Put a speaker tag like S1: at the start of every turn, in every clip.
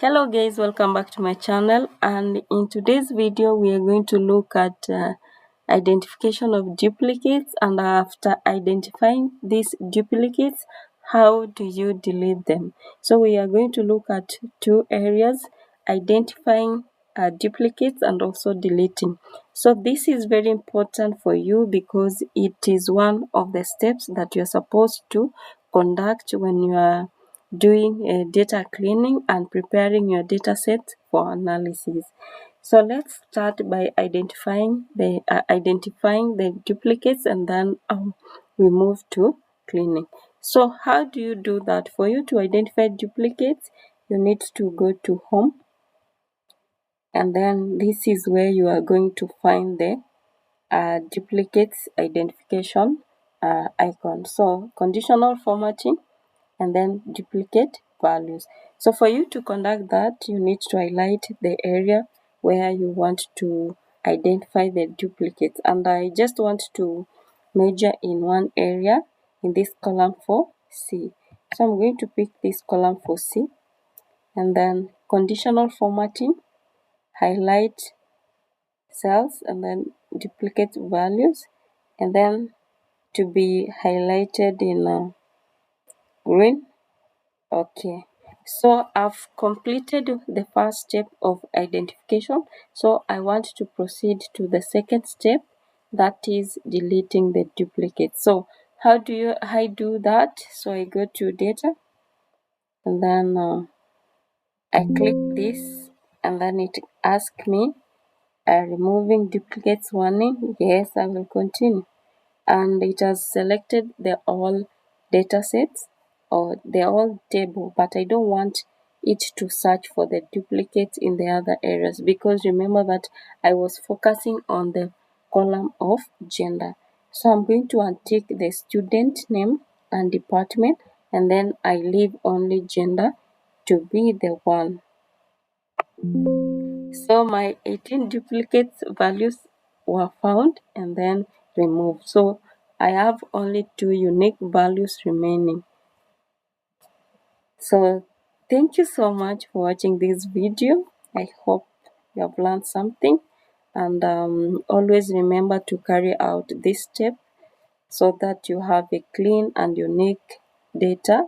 S1: Hello guys, welcome back to my channel, and in today's video we are going to look at identification of duplicates, and after identifying these duplicates, how do you delete them? So we are going to look at two areas: identifying duplicates and also deleting. So this is very important for you because it is one of the steps that you're supposed to conduct when you are doing data cleaning and preparing your data set for analysis. So let's start by identifying the duplicates, and then we move to cleaning. So how do you do that? For you to identify duplicates, you need to go to home, and then this is where you are going to find the duplicates identification icon. So conditional formatting and then duplicate values. So for you to conduct that, you need to highlight the area where you want to identify the duplicates. And I just want to measure in one area in this column for C. So I'm going to pick this column for C, and then conditional formatting, highlight cells, and then duplicate values, and then to be highlighted in green. Okay, so I've completed the first step of identification. So I want to proceed to the second step, that is deleting the duplicate. So how do I do that? So I go to data, and then I click this, and then it asks me removing duplicates warning. Yes, I will continue. And it has selected the all data sets or the all table, but I don't want it to search for the duplicates in the other areas, because remember that I was focusing on the column of gender. So I'm going to untick the student name and department, and then I leave only gender to be the one. So my 18 duplicates values were found and then removed. So I have only 2 unique values remaining. So thank you so much for watching this video. I hope you have learned something, and always remember to carry out this step so that you have a clean and unique data,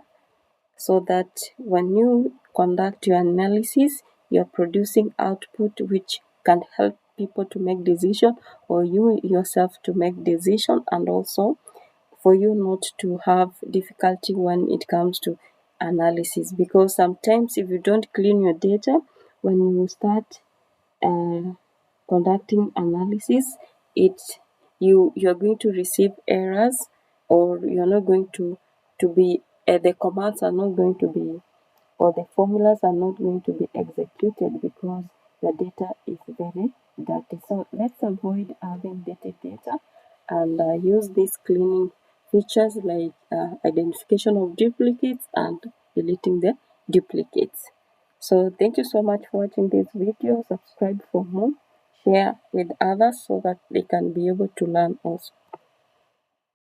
S1: so that when you conduct your analysis, you're producing output which can help people to make decision, or you yourself to make decision, and also for you not to have difficulty when it comes to analysis. Because sometimes if you don't clean your data, when you start uh, conducting analysis, you're going to receive errors, or you're not going to be the commands are not going to be, or the formulas are not going to be executed because the data is very dirty. So let's avoid having dirty data, and use these cleaning features like identification of duplicates and deleting the duplicates. So thank you so much for watching this video. Subscribe for more, share with others so that they can be able to learn also.